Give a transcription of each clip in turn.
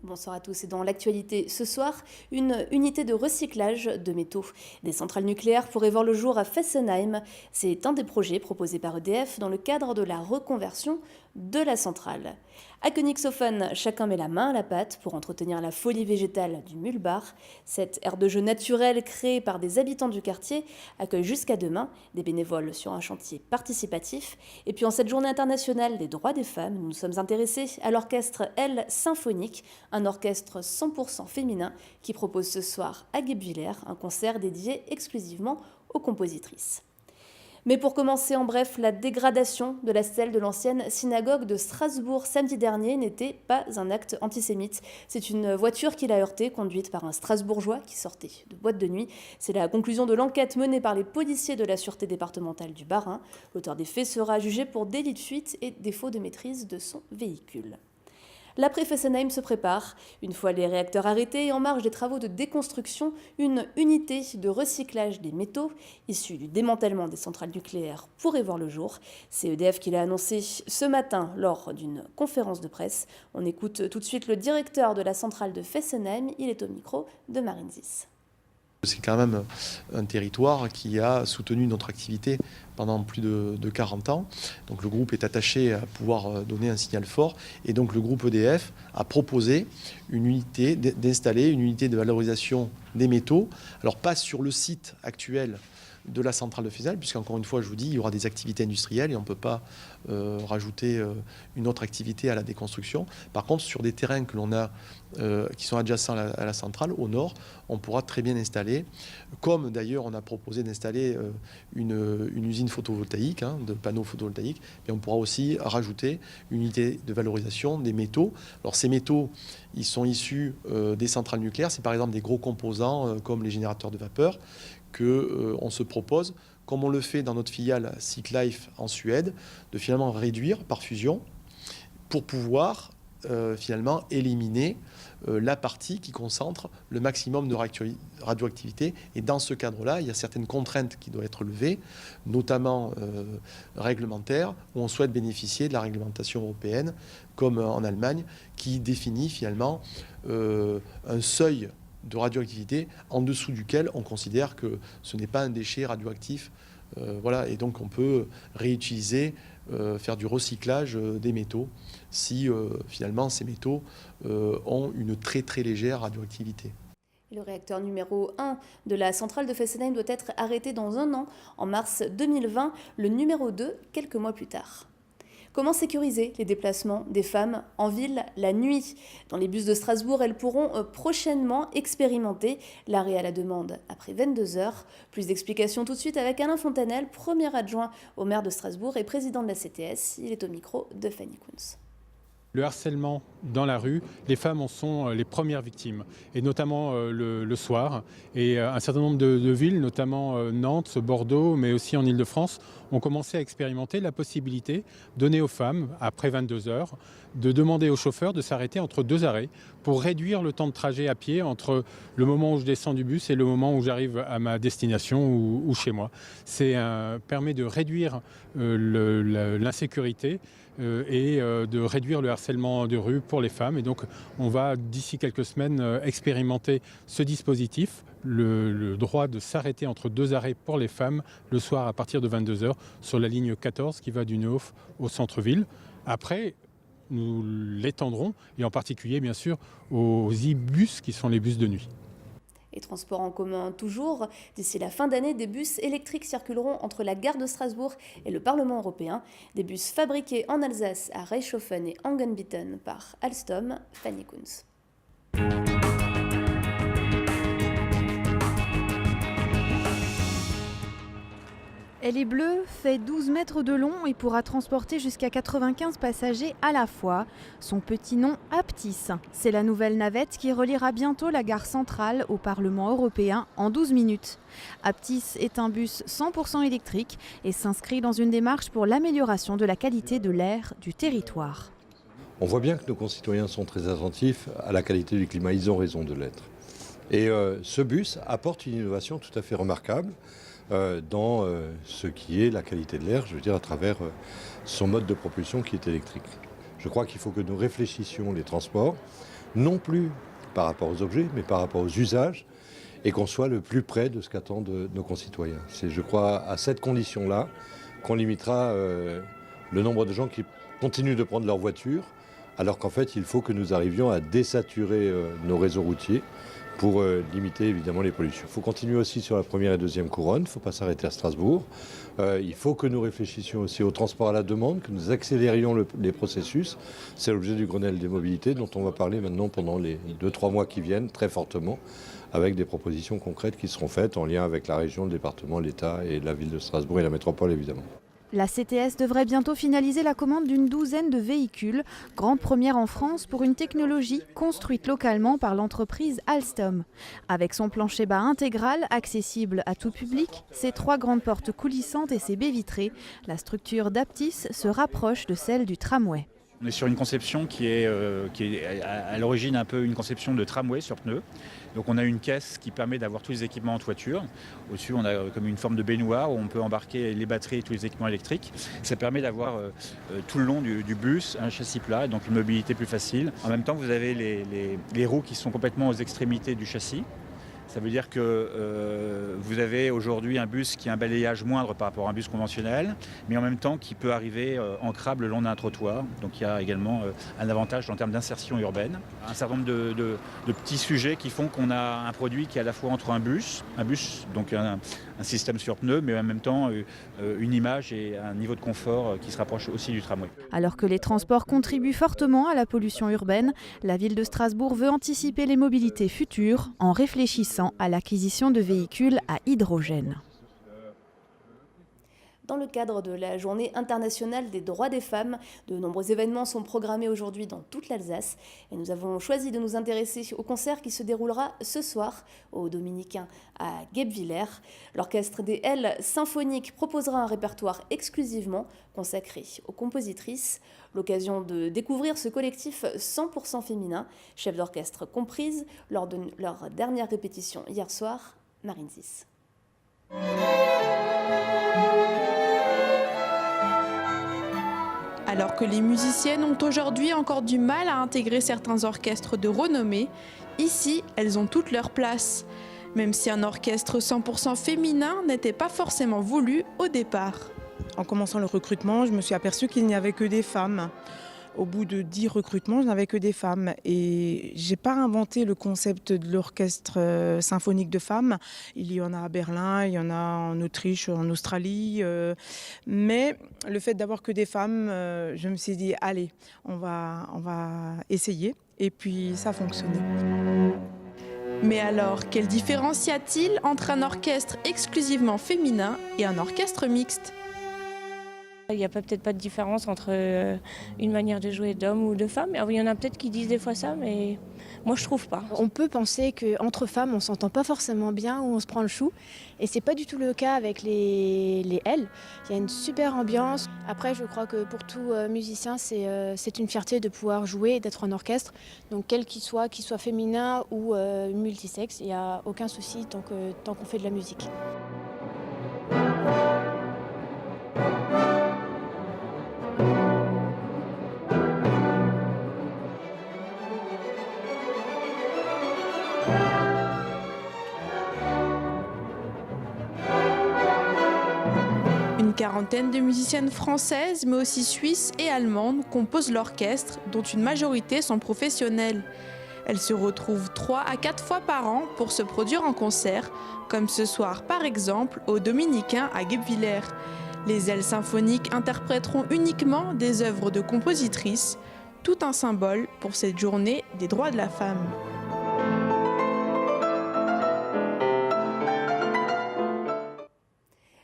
Bonsoir à tous. Et dans l'actualité ce soir, une unité de recyclage de métaux. Des centrales nucléaires pourraient voir le jour à Fessenheim. C'est un des projets proposés par EDF dans le cadre de la reconversion de la centrale. À Königshofen, chacun met la main à la pâte pour entretenir la folie végétale du Mühlbach. Cette aire de jeu naturelle créée par des habitants du quartier accueille jusqu'à demain des bénévoles sur un chantier participatif. Et puis en cette journée internationale des droits des femmes, nous nous sommes intéressés à l'orchestre L Symphonique, un orchestre 100% féminin qui propose ce soir à Guebwiller un concert dédié exclusivement aux compositrices. Mais pour commencer, en bref, la dégradation de la stèle de l'ancienne synagogue de Strasbourg samedi dernier n'était pas un acte antisémite. C'est une voiture qui l'a heurtée, conduite par un Strasbourgeois qui sortait de boîte de nuit. C'est la conclusion de l'enquête menée par les policiers de la sûreté départementale du Bas-Rhin. L'auteur des faits sera jugé pour délit de fuite et défaut de maîtrise de son véhicule. L'après-Fessenheim se prépare. Une fois les réacteurs arrêtés et en marge des travaux de déconstruction, une unité de recyclage des métaux issue du démantèlement des centrales nucléaires pourrait voir le jour. C'est EDF qui l'a annoncé ce matin lors d'une conférence de presse. On écoute tout de suite le directeur de la centrale de Fessenheim. Il est au micro de Marine Zis. C'est quand même un territoire qui a soutenu notre activité pendant plus de 40 ans. Donc le groupe est attaché à pouvoir donner un signal fort. Et donc le groupe EDF a proposé d'installer une unité de valorisation des métaux. Alors pas sur le site actuel de la centrale de Fessenheim, puisqu'encore une fois, je vous dis, il y aura des activités industrielles et on ne peut pas rajouter une autre activité à la déconstruction. Par contre, sur des terrains que l'on a, qui sont adjacents à la centrale, au nord, on pourra très bien installer, comme d'ailleurs on a proposé d'installer une usine photovoltaïque, de panneaux photovoltaïques, et on pourra aussi rajouter une unité de valorisation des métaux. Alors ces métaux, ils sont issus des centrales nucléaires, c'est par exemple des gros composants comme les générateurs de vapeur, qu'on se propose, comme on le fait dans notre filiale Cyclife en Suède, de finalement réduire par fusion pour pouvoir finalement éliminer la partie qui concentre le maximum de radioactivité. Et dans ce cadre-là, il y a certaines contraintes qui doivent être levées, notamment réglementaires, où on souhaite bénéficier de la réglementation européenne, comme en Allemagne, qui définit finalement un seuil de radioactivité en dessous duquel on considère que ce n'est pas un déchet radioactif. Voilà, et donc on peut réutiliser, faire du recyclage des métaux si finalement ces métaux ont une très très légère radioactivité. Le réacteur numéro 1 de la centrale de Fessenheim doit être arrêté dans un an, en mars 2020, le numéro 2 quelques mois plus tard. Comment sécuriser les déplacements des femmes en ville la nuit? Dans les bus de Strasbourg, elles pourront prochainement expérimenter l'arrêt à la demande après 22 heures. Plus d'explications tout de suite avec Alain Fontanel, premier adjoint au maire de Strasbourg et président de la CTS. Il est au micro de Fanny Kunz. Le harcèlement dans la rue, les femmes en sont les premières victimes, et notamment le soir. Et un certain nombre de villes, notamment Nantes, Bordeaux, mais aussi en Île-de-France, ont commencé à expérimenter la possibilité donnée aux femmes, après 22 heures, de demander au chauffeur de s'arrêter entre deux arrêts pour réduire le temps de trajet à pied entre le moment où je descends du bus et le moment où j'arrive à ma destination ou chez moi. Ça permet de réduire l'insécurité et de réduire le harcèlement de rue pour les femmes. Et donc on va d'ici quelques semaines expérimenter ce dispositif, le droit de s'arrêter entre deux arrêts pour les femmes le soir à partir de 22 heures sur la ligne 14 qui va du Neuhof au centre-ville. Après, nous l'étendrons, et en particulier bien sûr aux e-bus qui sont les bus de nuit. Et transports en commun toujours. D'ici la fin d'année, des bus électriques circuleront entre la gare de Strasbourg et le Parlement européen. Des bus fabriqués en Alsace à Reichshofen et Angenbieten par Alstom. Fanny Kunz. Elle est bleue, fait 12 mètres de long et pourra transporter jusqu'à 95 passagers à la fois. Son petit nom, Aptis. C'est la nouvelle navette qui reliera bientôt la gare centrale au Parlement européen en 12 minutes. Aptis est un bus 100% électrique et s'inscrit dans une démarche pour l'amélioration de la qualité de l'air du territoire. On voit bien que nos concitoyens sont très attentifs à la qualité du climat, ils ont raison de l'être. Et ce bus apporte une innovation tout à fait remarquable dans ce qui est la qualité de l'air, je veux dire à travers son mode de propulsion qui est électrique. Je crois qu'il faut que nous réfléchissions les transports non plus par rapport aux objets, mais par rapport aux usages, et qu'on soit le plus près de ce qu'attendent nos concitoyens. C'est, je crois, à cette condition-là qu'on limitera le nombre de gens qui continuent de prendre leur voiture, alors qu'en fait, il faut que nous arrivions à désaturer nos réseaux routiers pour limiter évidemment les pollutions. Il faut continuer aussi sur la première et deuxième couronne, il ne faut pas s'arrêter à Strasbourg. Il faut que nous réfléchissions aussi au transport à la demande, que nous accélérions les processus. C'est l'objet du Grenelle des mobilités dont on va parler maintenant pendant les 2-3 mois qui viennent, très fortement, avec des propositions concrètes qui seront faites en lien avec la région, le département, l'État et la ville de Strasbourg et la métropole évidemment. La CTS devrait bientôt finaliser la commande d'une douzaine de véhicules, grande première en France pour une technologie construite localement par l'entreprise Alstom. Avec son plancher bas intégral, accessible à tout public, ses 3 grandes portes coulissantes et ses baies vitrées, la structure d'Aptis se rapproche de celle du tramway. On est sur une conception qui est à l'origine un peu une conception de tramway sur pneus. Donc on a une caisse qui permet d'avoir tous les équipements en toiture. Au-dessus, on a comme une forme de baignoire où on peut embarquer les batteries et tous les équipements électriques. Ça permet d'avoir tout le long du bus un châssis plat, donc une mobilité plus facile. En même temps, vous avez les roues qui sont complètement aux extrémités du châssis. Ça veut dire que vous avez aujourd'hui un bus qui a un balayage moindre par rapport à un bus conventionnel, mais en même temps qui peut arriver ancrable le long d'un trottoir. Donc il y a également un avantage en termes d'insertion urbaine. Un certain nombre de petits sujets qui font qu'on a un produit qui est à la fois entre un bus donc un système sur pneus, mais en même temps une image et un niveau de confort qui se rapproche aussi du tramway. Alors que les transports contribuent fortement à la pollution urbaine, la ville de Strasbourg veut anticiper les mobilités futures en réfléchissant à l'acquisition de véhicules à hydrogène. Dans le cadre de la Journée internationale des droits des femmes, de nombreux événements sont programmés aujourd'hui dans toute l'Alsace. Et nous avons choisi de nous intéresser au concert qui se déroulera ce soir au Dominicain à Guebwiller. L'orchestre des L symphoniques proposera un répertoire exclusivement consacré aux compositrices. L'occasion de découvrir ce collectif 100% féminin, chef d'orchestre comprise, lors de leur dernière répétition hier soir, Marine Zis. Alors que les musiciennes ont aujourd'hui encore du mal à intégrer certains orchestres de renommée, ici, elles ont toute leur place. Même si un orchestre 100% féminin n'était pas forcément voulu au départ. En commençant le recrutement, je me suis aperçue qu'il n'y avait que des femmes. Au bout de 10 recrutements, je n'avais que des femmes. Et je n'ai pas inventé le concept de l'orchestre symphonique de femmes. Il y en a à Berlin, il y en a en Autriche, en Australie. Mais le fait d'avoir que des femmes, je me suis dit, allez, on va essayer. Et puis ça a fonctionné. Mais alors, quelle différence y a-t-il entre un orchestre exclusivement féminin et un orchestre mixte ? Il n'y a peut-être pas de différence entre une manière de jouer d'homme ou de femme. Il y en a peut-être qui disent des fois ça, mais moi je trouve pas. On peut penser qu'entre femmes, on s'entend pas forcément bien ou on se prend le chou. Et c'est pas du tout le cas avec les L. Il y a une super ambiance. Après, je crois que pour tout musicien, c'est une fierté de pouvoir jouer et d'être en orchestre. Donc quel qu'il soit féminin ou multisexe, il n'y a aucun souci tant qu'on fait de la musique. Une quarantaine de musiciennes françaises, mais aussi suisses et allemandes, composent l'orchestre, dont une majorité sont professionnelles. Elles se retrouvent 3 à 4 fois par an pour se produire en concert, comme ce soir par exemple au Dominicain à Guebwiller. Les L symphoniques interpréteront uniquement des œuvres de compositrices, tout un symbole pour cette journée des droits de la femme.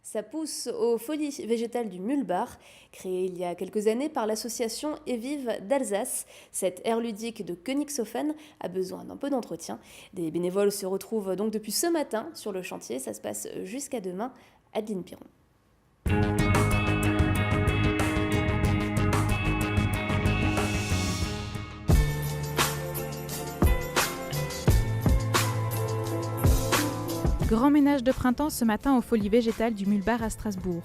Ça pousse aux Folies végétales du Mühlbach, créée il y a quelques années par l'association Evive d'Alsace. Cette aire ludique de Königshofen a besoin d'un peu d'entretien. Des bénévoles se retrouvent donc depuis ce matin sur le chantier. Ça se passe jusqu'à demain. Adeline Piron. Grand ménage de printemps ce matin aux Folies végétales du Mühlbach à Strasbourg.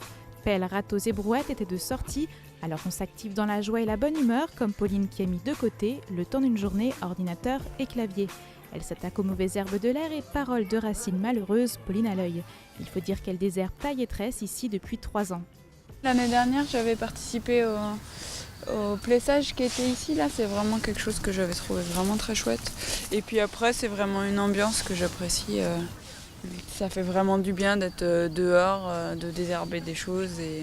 Pelles, râteaux et brouettes étaient de sortie, alors on s'active dans la joie et la bonne humeur, comme Pauline qui a mis de côté, le temps d'une journée, ordinateur et clavier. Elle s'attaque aux mauvaises herbes de l'air et parole de racines malheureuses, Pauline à l'œil. Il faut dire qu'elle désherbe taille et tresse ici depuis 3 ans. L'année dernière, j'avais participé au plessage qui était ici. Là, c'est vraiment quelque chose que j'avais trouvé vraiment très chouette. Et puis après, c'est vraiment une ambiance que j'apprécie. Ça fait vraiment du bien d'être dehors, de désherber des choses. Et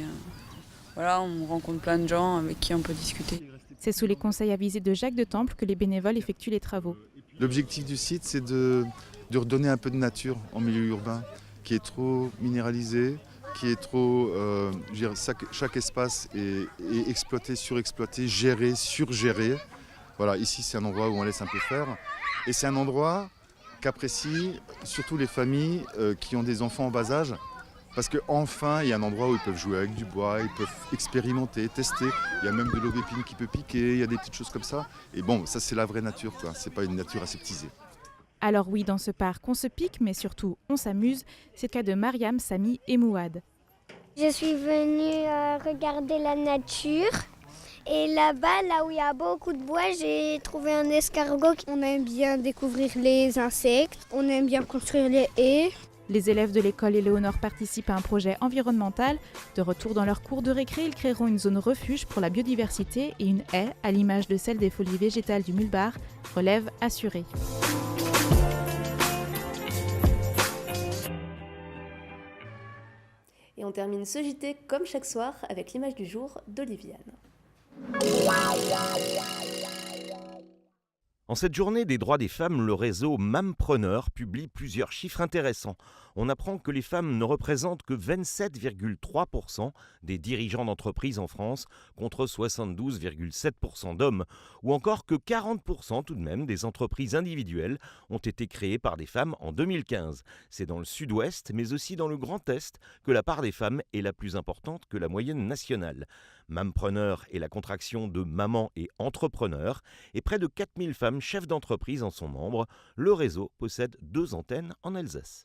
voilà, on rencontre plein de gens avec qui on peut discuter. C'est sous les conseils avisés de Jacques de Temple que les bénévoles effectuent les travaux. L'objectif du site, c'est de redonner un peu de nature en milieu urbain, qui est trop minéralisé, qui est trop... chaque espace est exploité, surexploité, géré, surgéré. Voilà, ici, c'est un endroit où on laisse un peu faire. Et c'est un endroit qu'apprécient surtout les familles qui ont des enfants en bas âge. Parce qu'enfin, il y a un endroit où ils peuvent jouer avec du bois, ils peuvent expérimenter, tester. Il y a même de l'aubépine qui peut piquer, il y a des petites choses comme ça. Et bon, ça c'est la vraie nature, quoi. C'est pas une nature aseptisée. Alors oui, dans ce parc, on se pique, mais surtout, on s'amuse. C'est le cas de Mariam, Samy et Mouad. Je suis venue regarder la nature. Et là-bas, là où il y a beaucoup de bois, j'ai trouvé un escargot. On aime bien découvrir les insectes, on aime bien construire les haies. Les élèves de l'école Éléonore participent à un projet environnemental. De retour dans leur cours de récré, ils créeront une zone refuge pour la biodiversité et une haie, à l'image de celle des folies végétales du Mulbar, relève assurée. Et on termine ce JT comme chaque soir avec l'image du jour d'Oliviane. En cette journée des droits des femmes, le réseau Mampreneur publie plusieurs chiffres intéressants. On apprend que les femmes ne représentent que 27,3% des dirigeants d'entreprises en France, contre 72,7% d'hommes, ou encore que 40% tout de même des entreprises individuelles ont été créées par des femmes en 2015. C'est dans le sud-ouest, mais aussi dans le Grand Est, que la part des femmes est la plus importante que la moyenne nationale. Mampreneur est la contraction de maman et entrepreneur, et près de 4000 femmes chefs d'entreprise en sont membres. Le réseau possède 2 antennes en Alsace.